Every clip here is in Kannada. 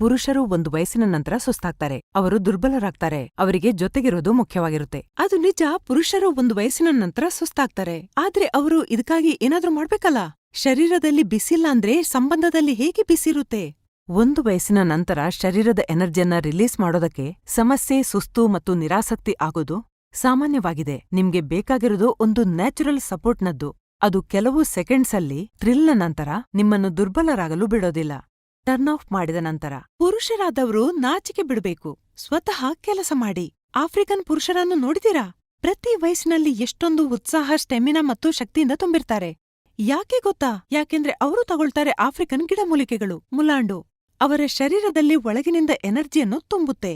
ಪುರುಷರು ಒಂದು ವಯಸ್ಸಿನ ನಂತರ ಸುಸ್ತಾಗ್ತಾರೆ, ಅವರು ದುರ್ಬಲರಾಗ್ತಾರೆ, ಅವರಿಗೆ ಜೊತೆಗಿರೋದು ಮುಖ್ಯವಾಗಿರುತ್ತೆ. ಅದು ನಿಜ, ಪುರುಷರು ಒಂದು ವಯಸ್ಸಿನ ನಂತರ ಸುಸ್ತಾಗ್ತಾರೆ, ಆದ್ರೆ ಅವರು ಇದಕ್ಕಾಗಿ ಏನಾದ್ರೂ ಮಾಡ್ಬೇಕಲ್ಲ. ಶರೀರದಲ್ಲಿ ಬಿಸಿಲ್ಲ ಅಂದ್ರೆ ಸಂಬಂಧದಲ್ಲಿ ಹೇಗೆ ಬಿಸಿರುತ್ತೆ? ಒಂದು ವಯಸ್ಸಿನ ನಂತರ ಶರೀರದ ಎನರ್ಜಿಯನ್ನ ರಿಲೀಸ್ ಮಾಡೋದಕ್ಕೆ ಸಮಸ್ಯೆ, ಸುಸ್ತು ಮತ್ತು ನಿರಾಸಕ್ತಿ ಆಗೋದು ಸಾಮಾನ್ಯವಾಗಿದೆ. ನಿಮ್ಗೆ ಬೇಕಾಗಿರೋದು ಒಂದು ನ್ಯಾಚುರಲ್ ಸಪೋರ್ಟ್ನದ್ದು. ಅದು ಕೆಲವು ಸೆಕೆಂಡ್ಸಲ್ಲಿ ಥ್ರಿಲ್ನ ನಂತರ ನಿಮ್ಮನ್ನು ದುರ್ಬಲರಾಗಲು ಬಿಡೋದಿಲ್ಲ. ಟರ್ನ್ ಆಫ್ ಮಾಡಿದ ನಂತರ ಪುರುಷರಾದವರು ನಾಚಿಕೆ ಬಿಡಬೇಕು. ಸ್ವತಃ ಕೆಲಸ ಮಾಡಿ. ಆಫ್ರಿಕನ್ ಪುರುಷರನ್ನು ನೋಡಿದಿರಾ? ಪ್ರತಿ ವಯಸ್ಸಿನಲ್ಲಿ ಎಷ್ಟೊಂದು ಉತ್ಸಾಹ, ಸ್ಟೆಮಿನಾ ಮತ್ತು ಶಕ್ತಿಯಿಂದ ತುಂಬಿರ್ತಾರೆ. ಯಾಕೆ ಗೊತ್ತಾ? ಯಾಕೆಂದ್ರೆ ಅವರು ತಗೊಳ್ತಾರೆ ಆಫ್ರಿಕನ್ ಗಿಡಮೂಲಿಕೆಗಳು, ಮುಲಾಂಡು. ಅವರ ಶರೀರದಲ್ಲಿ ಒಳಗಿನಿಂದ ಎನರ್ಜಿಯನ್ನು ತುಂಬುತ್ತೆ,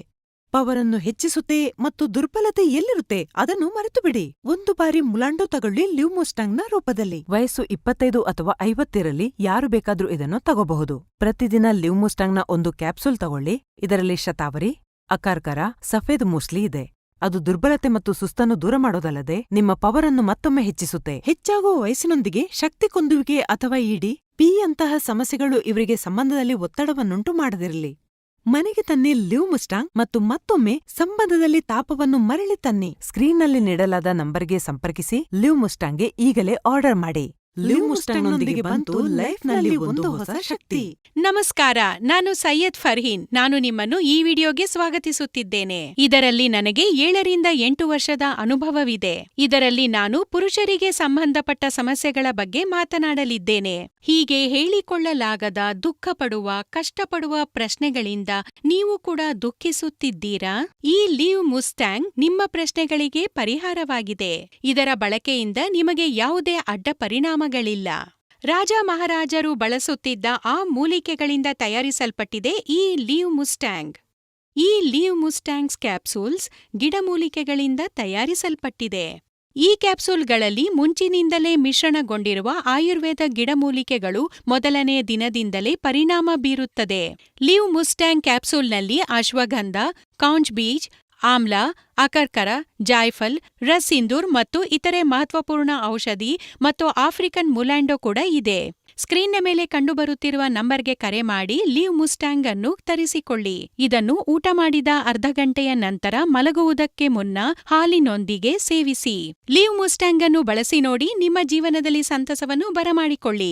ಪವರನ್ನು ಹೆಚ್ಚಿಸುತ್ತೆ ಮತ್ತು ದುರ್ಬಲತೆ ಎಲ್ಲಿರುತ್ತೆ ಅದನ್ನು ಮರೆತು ಬಿಡಿ. ಒಂದು ಬಾರಿ ಮುಲಾಂಡು ತಗೊಳ್ಳಿ, ಲಿವ್ ಮುಸ್ಟಾಂಗ್ನ ರೂಪದಲ್ಲಿ. ವಯಸ್ಸು 25 ಅಥವಾ 50 ಇರಲಿ, ಯಾರು ಬೇಕಾದ್ರೂ ಇದನ್ನು ತಗೋಬಹುದು. ಪ್ರತಿದಿನ ಲಿವ್ ಮುಸ್ಟಾಂಗ್ನ ಒಂದು ಕ್ಯಾಪ್ಸೂಲ್ ತಗೊಳ್ಳಿ. ಇದರಲ್ಲಿ ಶತಾವರಿ, ಅಕಾರ್ಕರ, ಸಫೇದ್ ಮೂಸ್ಲಿ ಇದೆ. ಅದು ದುರ್ಬಲತೆ ಮತ್ತು ಸುಸ್ತನ್ನು ದೂರ ಮಾಡೋದಲ್ಲದೆ ನಿಮ್ಮ ಪವರನ್ನು ಮತ್ತೊಮ್ಮೆ ಹೆಚ್ಚಿಸುತ್ತೆ. ಹೆಚ್ಚಾಗುವ ವಯಸ್ಸಿನೊಂದಿಗೆ ಶಕ್ತಿ ಕುಂದುವಿಕೆ ಅಥವಾ ಇಡಿ ಪಿಯಂತಹ ಸಮಸ್ಯೆಗಳು ಇವರಿಗೆ ಸಂಬಂಧದಲ್ಲಿ ಒತ್ತಡವನ್ನುಂಟು ಮಾಡದಿರಲಿ. ಮನೆಗೆ ತನ್ನಿ ಲಿವ್ ಮುಸ್ಟಾಂಗ್ ಮತ್ತು ಮತ್ತೊಮ್ಮೆ ಸಂಬಂಧದಲ್ಲಿ ತಾಪವನ್ನು ಮರಳಿ ತನ್ನಿ. ಸ್ಕ್ರೀನ್ನಲ್ಲಿ ನೀಡಲಾದ ನಂಬರ್ಗೆ ಸಂಪರ್ಕಿಸಿ. ಲಿವ್ ಮುಸ್ಟಾಂಗ್ಗೆ ಈಗಲೇ ಆರ್ಡರ್ ಮಾಡಿ. ಲಿವ್ ಮುಸ್ಟಾಂಗ್ನೊಂದಿಗೆ ಬಂತು ಲೈಫ್ನಲ್ಲಿ ಒಂದು ಹೊಸ ಶಕ್ತಿ. ನಮಸ್ಕಾರ, ನಾನು ಸೈಯದ್ ಫರ್ಹೀನ್. ನಾನು ನಿಮ್ಮನ್ನು ಈ ವಿಡಿಯೋಗೆ ಸ್ವಾಗತಿಸುತ್ತಿದ್ದೇನೆ. ಇದರಲ್ಲಿ ನನಗೆ 7 ರಿಂದ 8 ವರ್ಷದ ಅನುಭವವಿದೆ. ಇದರಲ್ಲಿ ನಾನು ಪುರುಷರಿಗೆ ಸಂಬಂಧಪಟ್ಟ ಸಮಸ್ಯೆಗಳ ಬಗ್ಗೆ ಮಾತನಾಡಲಿದ್ದೇನೆ. ಹೀಗೆ ಹೇಳಿಕೊಳ್ಳಲಾಗದ, ದುಃಖಪಡುವ, ಕಷ್ಟಪಡುವ ಪ್ರಶ್ನೆಗಳಿಂದ ನೀವು ಕೂಡ ದುಃಖಿಸುತ್ತಿದ್ದೀರಾ? ಈ ಲಿವ್ ಮುಸ್ಟಾಂಗ್ ನಿಮ್ಮ ಪ್ರಶ್ನೆಗಳಿಗೆ ಪರಿಹಾರವಾಗಿದೆ. ಇದರ ಬಳಕೆಯಿಂದ ನಿಮಗೆ ಯಾವುದೇ ಅಡ್ಡ ಪರಿಣಾಮಗಳಿಲ್ಲ. ರಾಜ ಮಹಾರಾಜರು ಬಳಸುತ್ತಿದ್ದ ಆ ಮೂಲಿಕೆಗಳಿಂದ ತಯಾರಿಸಲ್ಪಟ್ಟಿದೆ ಈ ಲಿವ್ ಮುಸ್ಟಾಂಗ್. ಈ ಲಿವ್ ಮುಸ್ಟಾಂಗ್ಸ್ ಕ್ಯಾಪ್ಸೂಲ್ಸ್ ಗಿಡಮೂಲಿಕೆಗಳಿಂದ ತಯಾರಿಸಲ್ಪಟ್ಟಿದೆ. ಈ ಕ್ಯಾಪ್ಸೂಲ್ಗಳಲ್ಲಿ ಮುಂಚಿನಿಂದಲೇ ಮಿಶ್ರಣಗೊಂಡಿರುವ ಆಯುರ್ವೇದ ಗಿಡಮೂಲಿಕೆಗಳು ಮೊದಲನೇ ದಿನದಿಂದಲೇ ಪರಿಣಾಮ ಬೀರುತ್ತದೆ. ಲಿವ್ ಮುಸ್ಟಾಂಗ್ ಕ್ಯಾಪ್ಸೂಲ್ನಲ್ಲಿ ಅಶ್ವಗಂಧ, ಕೌಂಜ್ ಬೀಜ್, ಆಮ್ಲ, ಅಕರ್ಕರ, ಜಾಯ್ಫಲ್, ರಸ್ಸಿಂದೂರ್ ಮತ್ತು ಇತರೆ ಮಹತ್ವಪೂರ್ಣ ಔಷಧಿ ಮತ್ತು ಆಫ್ರಿಕನ್ ಮುಲಾಂಡೋ ಕೂಡ ಇದೆ. ಸ್ಕ್ರೀನ್ನ ಮೇಲೆ ಕಂಡುಬರುತ್ತಿರುವ ನಂಬರ್ಗೆ ಕರೆ ಮಾಡಿ ಲಿವ್ ಮುಸ್ಟಾಂಗ್ ಅನ್ನು ತರಿಸಿಕೊಳ್ಳಿ. ಇದನ್ನು ಊಟ ಮಾಡಿದ ಅರ್ಧ ಗಂಟೆಯ ನಂತರ ಮಲಗುವುದಕ್ಕೆ ಮುನ್ನ ಹಾಲಿನೊಂದಿಗೆ ಸೇವಿಸಿ. ಲಿವ್ ಮುಸ್ಟಾಂಗ್ ಅನ್ನು ಬಳಸಿ ನೋಡಿ, ನಿಮ್ಮ ಜೀವನದಲ್ಲಿ ಸಂತಸವನ್ನು ಬರಮಾಡಿಕೊಳ್ಳಿ.